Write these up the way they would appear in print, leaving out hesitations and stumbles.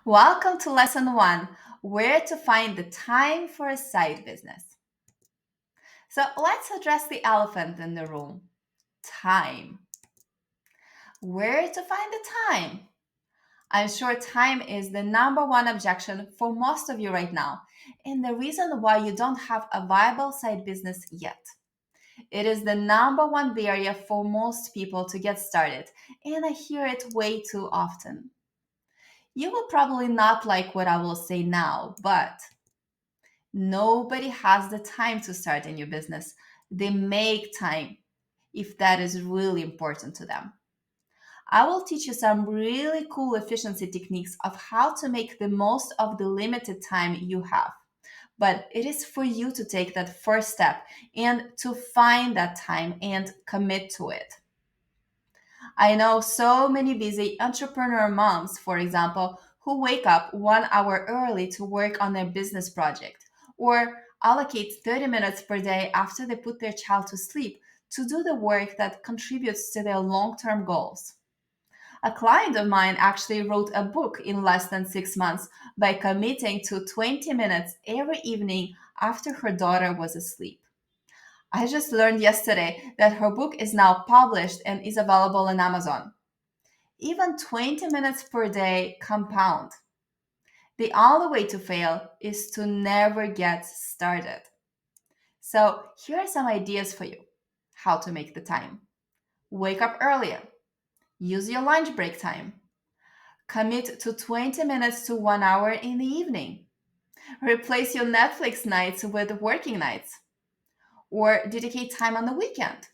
Welcome to lesson one, where to find the time for a side business. So let's address the elephant in the room, time. Where to find the time? I'm sure time is the number one objection for most of you right now, and the reason why you don't have a viable side business yet. It is the number one barrier for most people to get started, and I hear it way too often. You will probably not like what I will say now, but nobody has the time to start a new business. They make time if that is really important to them. I will teach you some really cool efficiency techniques of how to make the most of the limited time you have. But it is for you to take that first step and to find that time and commit to it. I know so many busy entrepreneur moms, for example, who wake up 1 hour early to work on their business project or allocate 30 minutes per day after they put their child to sleep to do the work that contributes to their long term goals. A client of mine actually wrote a book in less than 6 months by committing to 20 minutes every evening after her daughter was asleep. I just learned yesterday that her book is now published and is available on Amazon. Even 20 minutes per day compound. The only way to fail is to never get started. So, here are some ideas for you how to make the time. Wake up earlier. Use your lunch break time. Commit to 20 minutes to 1 hour in the evening. Replace your Netflix nights with working nights. Or dedicate time on the weekend.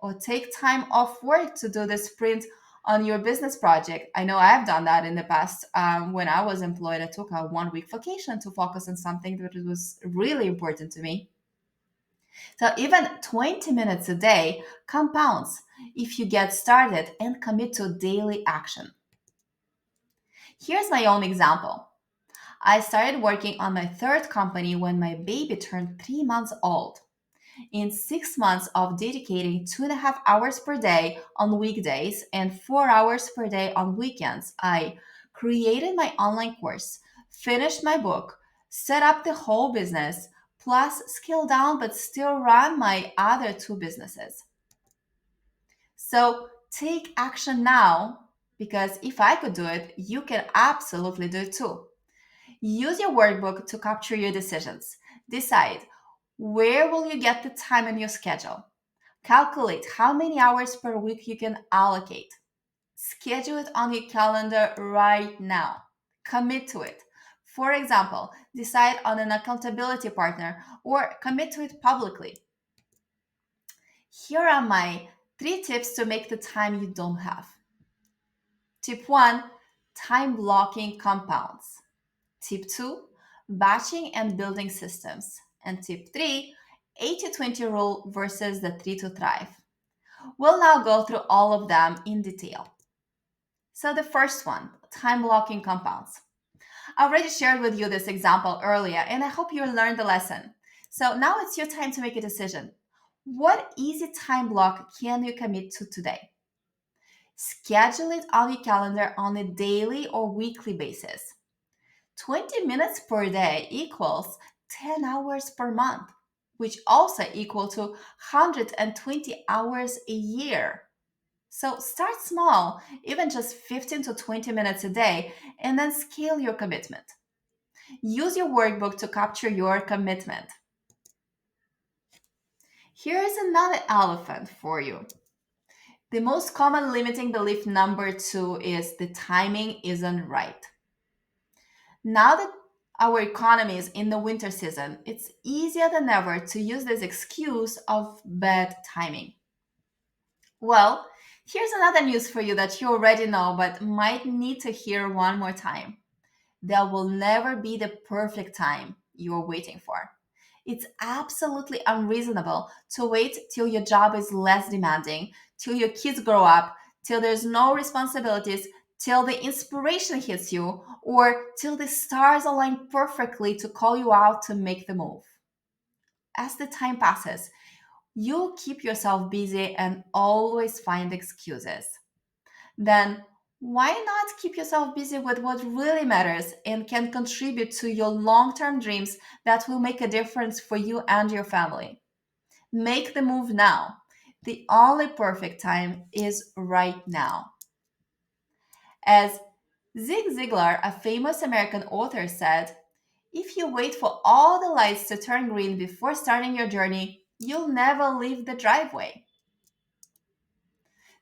Or take time off work to do the sprint on your business project. I know I've done that in the past. When I was employed, I took a 1 week vacation to focus on something that was really important to me. So even 20 minutes a day compounds if you get started and commit to daily action. Here's my own example. I started working on my third company when my baby turned 3 months old. In 6 months of dedicating 2.5 hours per day on weekdays and 4 hours per day on weekends, I created my online course, finished my book, set up the whole business, plus scale down but still run my other two businesses. So take action now because if I could do it, you can absolutely do it too. Use your workbook to capture your decisions. Decide where will you get the time in your schedule. Calculate how many hours per week you can allocate. Schedule it on your calendar right now. Commit to it. For example, decide on an accountability partner or commit to it publicly. Here are my 3 tips to make the time you don't have. Tip 1, time blocking compounds. Tip 2, batching and building systems. And tip 3, 80-20 rule versus the 3 to thrive. We'll now go through all of them in detail. So the first one, time blocking compounds. I already shared with you this example earlier, and I hope you learned the lesson. So now it's your time to make a decision. What easy time block can you commit to today? Schedule it on your calendar on a daily or weekly basis. 20 minutes per day equals 10 hours per month, which also equal to 120 hours a year. So start small, even just 15 to 20 minutes a day, and then scale your commitment. Use your workbook to capture your commitment. Here is another elephant for you. The most common limiting belief number 2 is the timing isn't right. Now that our economy is in the winter season, it's easier than ever to use this excuse of bad timing. Well, here's another news for you that you already know but might need to hear one more time. There will never be the perfect time you're waiting for. It's absolutely unreasonable to wait till your job is less demanding, till your kids grow up, till there's no responsibilities, till the inspiration hits you, or till the stars align perfectly to call you out to make the move. As the time passes, you'll keep yourself busy and always find excuses. Then, Why not keep yourself busy with what really matters and can contribute to your long term dreams that will make a difference for you and your family? Make the move now. The only perfect time is right now. As Zig Ziglar, a famous American author, said, if you wait for all the lights to turn green before starting your journey, you'll never leave the driveway.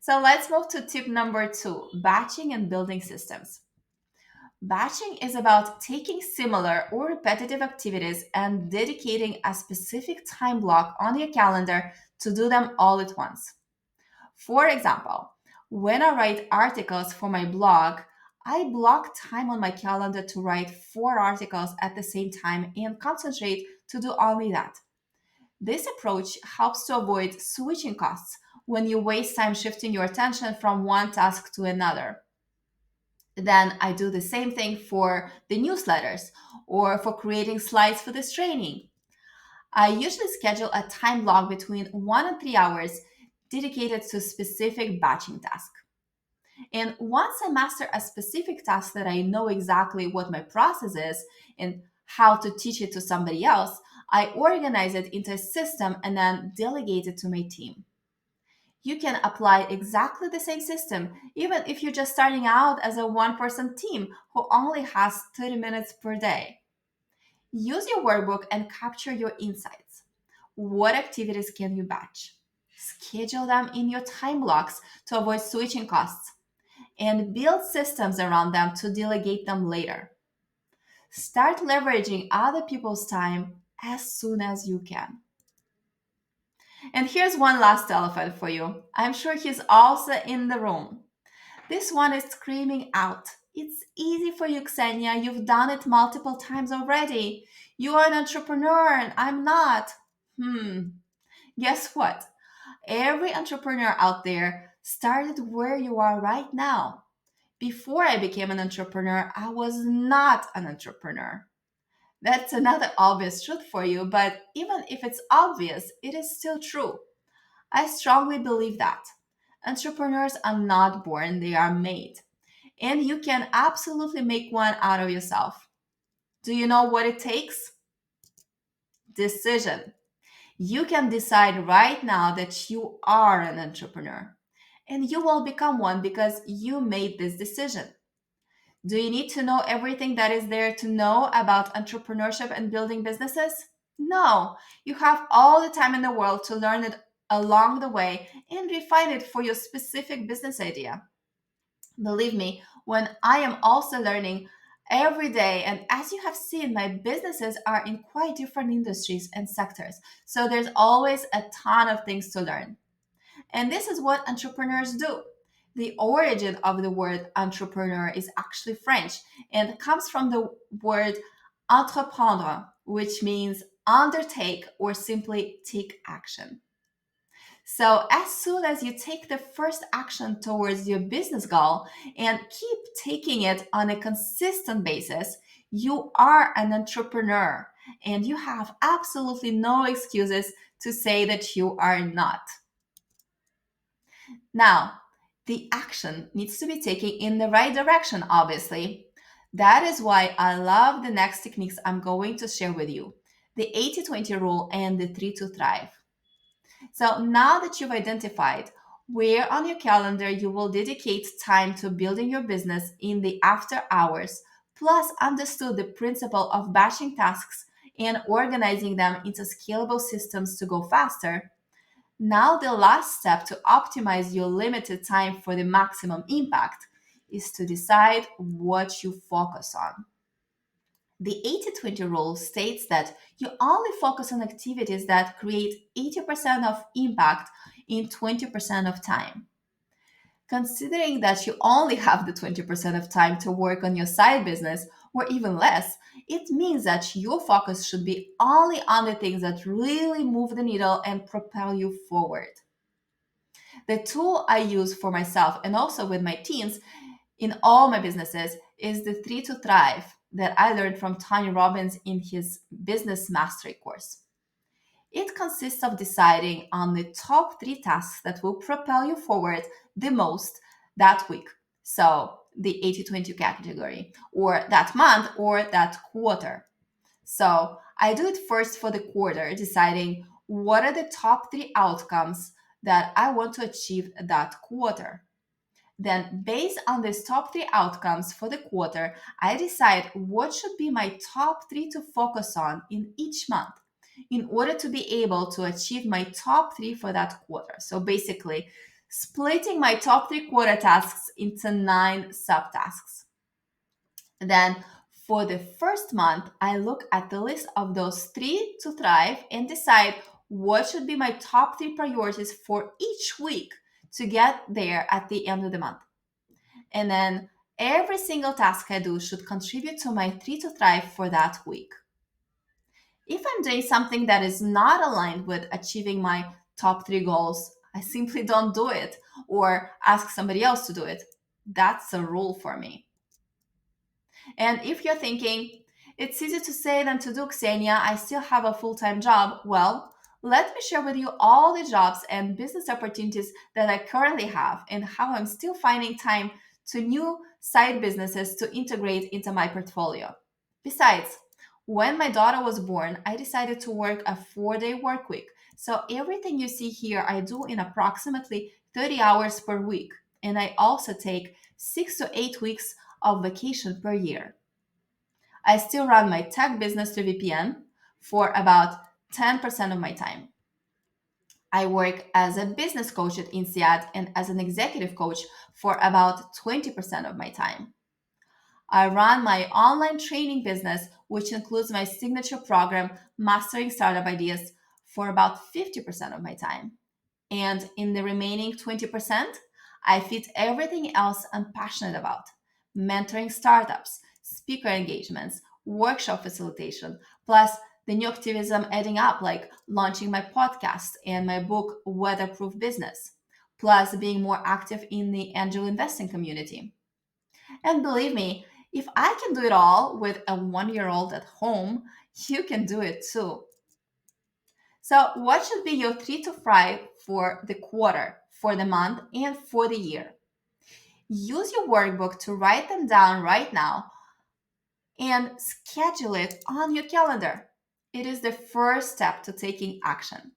So let's move to tip number two, batching and building systems. Batching is about taking similar or repetitive activities and dedicating a specific time block on your calendar to do them all at once. For example, when I write articles for my blog, I block time on my calendar to write 4 articles at the same time and concentrate to do only that. This approach helps to avoid switching costs when you waste time shifting your attention from one task to another. Then I do the same thing for the newsletters or for creating slides for this training. I usually schedule a time block between 1 and 3 hours dedicated to specific batching tasks. And once I master a specific task that I know exactly what my process is and how to teach it to somebody else, I organize it into a system and then delegate it to my team. You can apply exactly the same system even if you're just starting out as a one person team who only has 30 minutes per day. Use your workbook and capture your insights. What activities can you batch? Schedule them in your time blocks to avoid switching costs and build systems around them to delegate them later. Start leveraging other people's time as soon as you can. And here's one last elephant for you. I'm sure he's also in the room. This one is screaming out. It's easy for you, Ksenia. You've done it multiple times already. You are an entrepreneur and I'm not. Hmm. Guess what? Every entrepreneur out there started where you are right now. Before I became an entrepreneur, I was not an entrepreneur. That's another obvious truth for you, but even if it's obvious, it is still true. I strongly believe that. Entrepreneurs are not born, they are made. And you can absolutely make one out of yourself. Do you know what it takes? Decision. You can decide right now that you are an entrepreneur. And you will become one because you made this decision. Do you need to know everything that is there to know about entrepreneurship and building businesses? No, you have all the time in the world to learn it along the way and refine it for your specific business idea. Believe me, when I am also learning every day, and as you have seen, my businesses are in quite different industries and sectors. So there's always a ton of things to learn. And this is what entrepreneurs do. The origin of the word entrepreneur is actually French and comes from the word entreprendre, which means undertake or simply take action. So, as soon as you take the first action towards your business goal and keep taking it on a consistent basis, you are an entrepreneur and you have absolutely no excuses to say that you are not. Now, the action needs to be taken in the right direction, obviously. That is why I love the next techniques I'm going to share with you, the 80-20 rule and the 3 to thrive. So now that you've identified where on your calendar you will dedicate time to building your business in the after hours, plus understood the principle of batching tasks and organizing them into scalable systems to go faster, now, the last step to optimize your limited time for the maximum impact is to decide what you focus on. The 80-20 rule states that you only focus on activities that create 80% of impact in 20% of time. Considering that you only have the 20% of time to work on your side business, or even less, it means that your focus should be only on the things that really move the needle and propel you forward. The tool I use for myself and also with my teams in all my businesses is the 3 to Thrive that I learned from Tony Robbins in his Business Mastery course. It consists of deciding on the top 3 tasks that will propel you forward the most that week. So the 80/20 category, or that month, or that quarter. So I do it first for the quarter, deciding what are the top three outcomes that I want to achieve that quarter. Then, based on these top three outcomes for the quarter, I decide what should be my top three to focus on in each month in order to be able to achieve my top three for that quarter. So, basically, splitting my top three quarter tasks into 9 subtasks. Then, for the first month, I look at the list of those three to thrive and decide what should be my top three priorities for each week to get there at the end of the month. And then every single task I do should contribute to my three to thrive for that week. If I'm doing something that is not aligned with achieving my top three goals, I simply don't do it or ask somebody else to do it. That's a rule for me. And if you're thinking, it's easier to say than to do, Ksenia, I still have a full time job. Well, let me share with you all the jobs and business opportunities that I currently have and how I'm still finding time to new side businesses to integrate into my portfolio. Besides, when my daughter was born, I decided to work a 4-day work week. So everything you see here, I do in approximately 30 hours per week. And I also take 6 to 8 weeks of vacation per year. I still run my tech business through VPN for about 10% of my time. I work as a business coach at INSEAD and as an executive coach for about 20% of my time. I run my online training business, which includes my signature program, Mastering Startup Ideas, for about 50% of my time. And in the remaining 20%, I fit everything else I'm passionate about: mentoring startups, speaker engagements, workshop facilitation, plus the new activism adding up, like launching my podcast and my book, Weatherproof Business, plus being more active in the angel investing community. And believe me, if I can do it all with a 1 year old at home, you can do it too. So, what should be your three to five for the quarter, for the month, and for the year? Use your workbook to write them down right now and schedule it on your calendar. It is the first step to taking action.